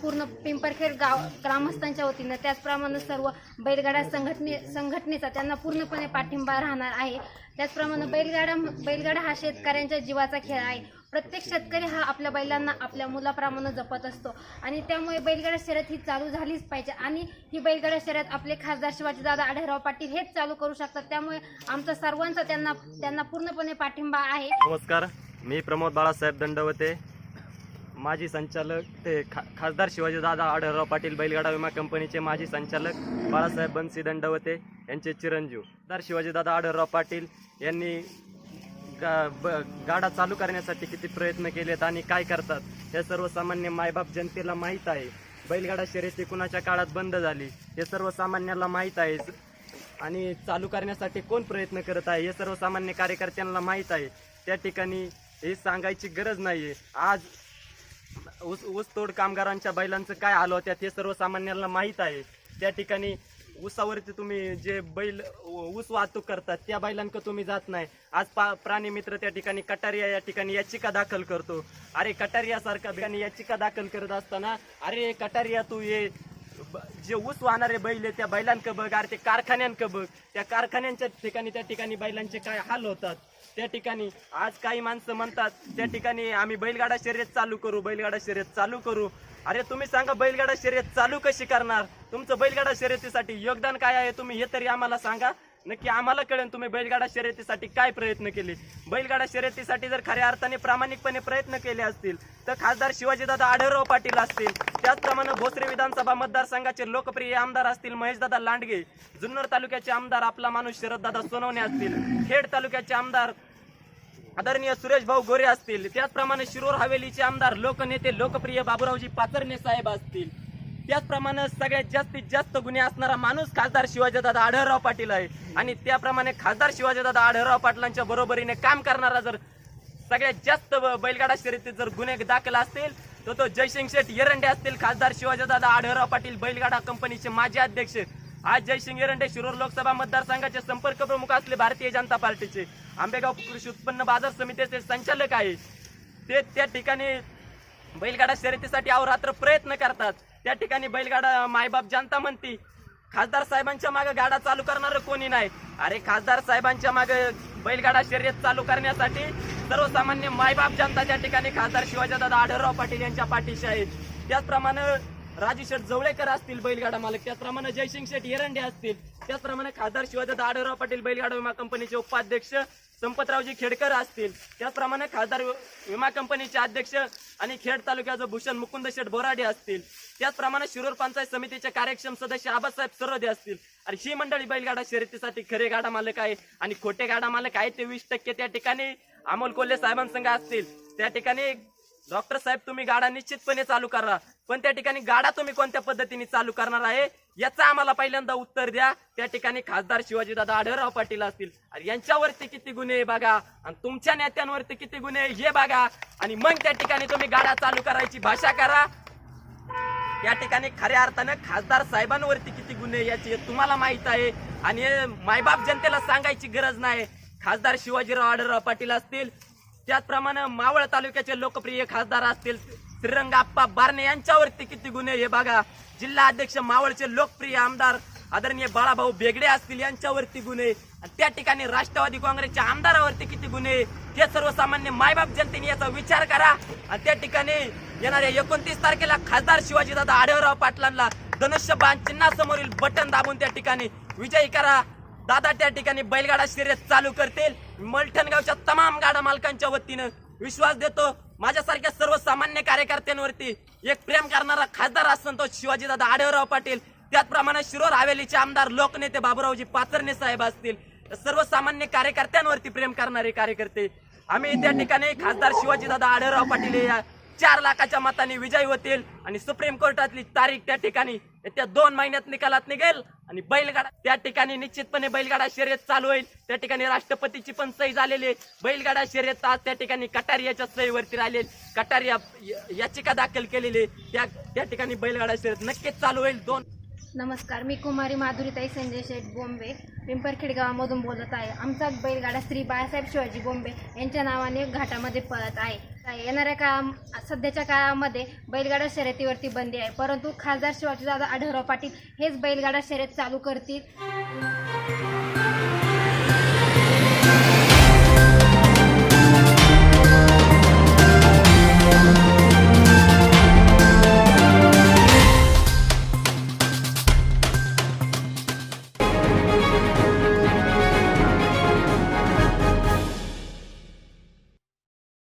पूर्ण पिंपरखेड गाव ग्रामस्थांच्या वतीनं त्याचप्रमाणे सर्व बैलगाडा संघटनेचा त्यांना पूर्णपणे पाठिंबा राहणार आहे। त्याचप्रमाणे बैलगाडा हा शेतकऱ्यांच्या जीवाचा खेळ आहे। प्रत्येक शेतकरी हा आपल्या बैलांना आपल्या मुलाप्रमाणे जपत असतो आणि त्यामुळे बैलगाडा शर्यत ही चालू झालीच पाहिजे आणि ही बैलगाडा शर्यत आपले खासदार शिवाजीदादा आढळराव पाटील हेच चालू करू शकतात। त्यामुळे आमचा सर्वांचा त्यांना पूर्णपणे पाठिंबा आहे। नमस्कार, मी प्रमोद बाळासाहेब दंडवते, माजी संचालक ते खासदार शिवाजीदादा आढळराव पाटील बैलगाडा विमा कंपनीचे माजी संचालक बाळासाहेब बनसी दंडवते यांचे चिरंजीव खासदार शिवाजीदादा आढळराव पाटील यांनी गाडा चालू करण्यासाठी किती प्रयत्न केलेत आणि काय करतात हे सर्वसामान्य मायबाप जनतेला माहीत आहे। बैलगाडा शर्यती कुणाच्या काळात बंद झाली हे सर्वसामान्याला माहीत आहे आणि चालू करण्यासाठी कोण प्रयत्न करत आहे हे सर्वसामान्य कार्यकर्त्यांना माहीत आहे। त्या ठिकाणी हे सांगायची गरज नाही। आज ऊसतोड कामगारांच्या बैलांचं काय हाल होत्यात हे सर्वसामान्यांना माहीत आहे। त्या ठिकाणी ऊसावरती तुम्ही जे बैल ऊस वाहतूक करतात त्या बैलांक तुम्ही जात नाही। आज प्राणी मित्र त्या ठिकाणी कटारिया या ठिकाणी याचिका दाखल करतो। अरे कटारिया सारखा ठिकाणी याचिका दाखल करत असताना अरे कटारिया तू ये जे ऊस वाहणारे बैल आहे त्या बैलांक बघ, अरे ते कारखान्यांक बघ, त्या कारखान्यांच्या ठिकाणी त्या ठिकाणी बैलांचे काय हाल होतात। त्या ठिकाणी आज काही माणसं म्हणतात त्या ठिकाणी आम्ही बैलगाडा शर्यत चालू करू, बैलगाडा शर्यत चालू करू। अरे तुम्ही सांगा बैलगाडा शर्यत चालू कशी करणार? तुमचं बैलगाडा शर्यतीसाठी योगदान काय आहे तुम्ही हे तरी आम्हाला सांगा, नक्की आम्हाला कळेल तुम्ही बैलगाडा शर्यतीसाठी काय प्रयत्न केले। बैलगाडा शर्यतीसाठी जर खऱ्या अर्थाने प्रामाणिकपणे प्रयत्न केले असतील तर खासदार शिवाजीदादा आढळराव पाटील असतील, त्याचप्रमाणे भोसरी विधानसभा मतदारसंघाचे लोकप्रिय आमदार असतील महेशदादा लांडगे, जुन्नर तालुक्याचे आमदार आपला माणूस शरददादा सोनवणे असतील, खेड तालुक्याचे आमदार आदरणीय सुरेश भाऊ गोरे असतील, त्याचप्रमाणे शिरोर हवेलीचे आमदार लोकनेते लोकप्रिय बाबूरावजी पाचरणे साहेब असतील, त्याचप्रमाणे सगळ्यात जास्तीत जास्त गुन्हे असणारा माणूस खासदार शिवाजीदादा आढळराव पाटील आहे आणि त्याप्रमाणे खासदार शिवाजीदादा आढळराव पाटलांच्या बरोबरीने काम करणारा जर सगळ्यात जास्त बैलगाडा शर्यतीत जर गुन्हे दाखल असतील तर तो जयसिंग शेठ एरंडे असतील। खासदार शिवाजीदादा आढळराव पाटील बैलगाडा कंपनीचे माजी अध्यक्ष, आज जयसिंग एरंडे शिरोर लोकसभा मतदारसंघाचे संपर्क प्रमुख असले भारतीय जनता पार्टीचे, आंबेगाव कृषी उत्पन्न बाजार समितीचे संचालक आहे, ते त्या ठिकाणी बैलगाडा शर्यतीसाठी अहोरात्र प्रयत्न करतात। त्या ठिकाणी बैलगाडा मायबाप जनता म्हणती खासदार साहेबांच्या मागे गाडा चालू करणार कोणी नाही। अरे खासदार साहेबांच्या मागे बैलगाडा शर्यत चालू करण्यासाठी सर्वसामान्य मायबाप जनता त्या ठिकाणी खासदार शिवाजीदादा आढळराव पाटील यांच्या पाठीशी आहेत। त्याचप्रमाणे राजू शेठ जवळेकर असतील बैलगाडा मालक, त्याचप्रमाणे जयसिंग शेठ एरंडे असतील, त्याचप्रमाणे खासदार शिवाजीदादा आढळराव पाटील बैलगाडा विमा कंपनीचे उपाध्यक्ष संपतरावजी खेडकर असतील, त्याचप्रमाणे खासदार विमा कंपनीचे अध्यक्ष आणि खेड तालुक्याचे भूषण मुकुंद शेठ बोराडे असतील, त्याचप्रमाणे शिरूर पंचायत समितीचे कार्यक्षम सदस्य आबासाहेब सरोदे असतील। आणि ही मंडळी बैलगाडा शर्यतीसाठी खरे गाडा मालक आहे आणि खोटे गाडा मालक आहे ते 20% त्या ठिकाणी अमोल कोल्हे साहेबांसंग असतील। त्या ठिकाणी डॉक्टर साहेब तुम्ही गाडा निश्चितपणे चालू करा, पण त्या ठिकाणी गाडा तुम्ही कोणत्या पद्धतीने चालू करणार आहे याचा आम्हाला पहिल्यांदा उत्तर द्या। त्या ठिकाणी खासदार शिवाजीदादा आढळराव पाटील असतील, यांच्यावरती किती गुन्हे बघा आणि तुमच्या नेत्यांवरती किती गुन्हे हे बघा आणि मग त्या ठिकाणी तुम्ही गाडा चालू करायची भाषा करा। या ठिकाणी खऱ्या अर्थानं खासदार साहेबांवरती किती गुन्हे याची तुम्हाला माहित आहे आणि मायबाप जनतेला सांगायची गरज नाही। खासदार शिवाजीराव आढळराव पाटील असतील, त्याचप्रमाणे मावळ तालुक्याचे लोकप्रिय खासदार असतील श्रीरंग आप्पा बारणे यांच्यावरती किती गुन्हे हे बघा। जिल्हा अध्यक्ष मावळचे लोकप्रिय आमदार आदरणीय बाळाभाऊ बेगडे असतील यांच्यावरती गुन्हे, त्या ठिकाणी राष्ट्रवादी काँग्रेसच्या आमदारावरती किती गुन्हे हे सर्वसामान्य मायबाप जनतेने याचा विचार करा आणि त्या ठिकाणी येणाऱ्या 29 तारखेला खासदार शिवाजीदादा आढळराव पाटलांना धनुष्यबाण चिन्हासमोरील बटन दाबून त्या ठिकाणी विजयी करा। दादा त्या ठिकाणी बैलगाडा शर्यत चालू करतील। मलठणगावच्या तमाम गाडा मालकांच्या वतीनं विश्वास देतो, माझ्यासारख्या सर्वसामान्य कार्यकर्त्यांवरती एक प्रेम करणारा खासदार असेल तो शिवाजीदादा आढळराव पाटील, त्याचप्रमाणे शिरोर हवेलीचे आमदार लोकनेते बाबूरावजी पाचरणे साहेब असतील, सर्वसामान्य कार्यकर्त्यांवरती प्रेम करणारे कार्यकर्ते आम्ही त्या ठिकाणी खासदार शिवाजीदादा आढळराव पाटील 4 लाखाच्या मताने विजयी होतील आणि सुप्रीम कोर्टातली तारीख त्या ठिकाणी येत्या 2 महिन्यात निकालात निघेल आणि बैलगाडा त्या ठिकाणी निश्चितपणे बैलगाडा शर्यत चालू होईल। त्या ठिकाणी राष्ट्रपतीची पण सही झालेली बैलगाडा शर्यत आज त्या ठिकाणी कटारियाच्या सहीवरती राहिलेली, कटारिया याचिका दाखल केलेली त्या ठिकाणी बैलगाडा शर्यत नक्कीच चालू होईल। नमस्कार, मी कुमारी माधुरीताई संजय शेठ बोंबे, पिंपरखेड गावामधून बोलत आहे. आमचा बैलगाडा श्री बाळासाहेब शिवाजी बोंबे यांच्या नावाने घाटामध्ये पळत आहे. येणाऱ्या सध्याच्या काळामध्ये बैलगाडा शर्यतीवरती बंदी आहे, परंतु खासदार शिवाजीदादा आढळराव पाटील हेच बैलगाडा शर्यत चालू करतील.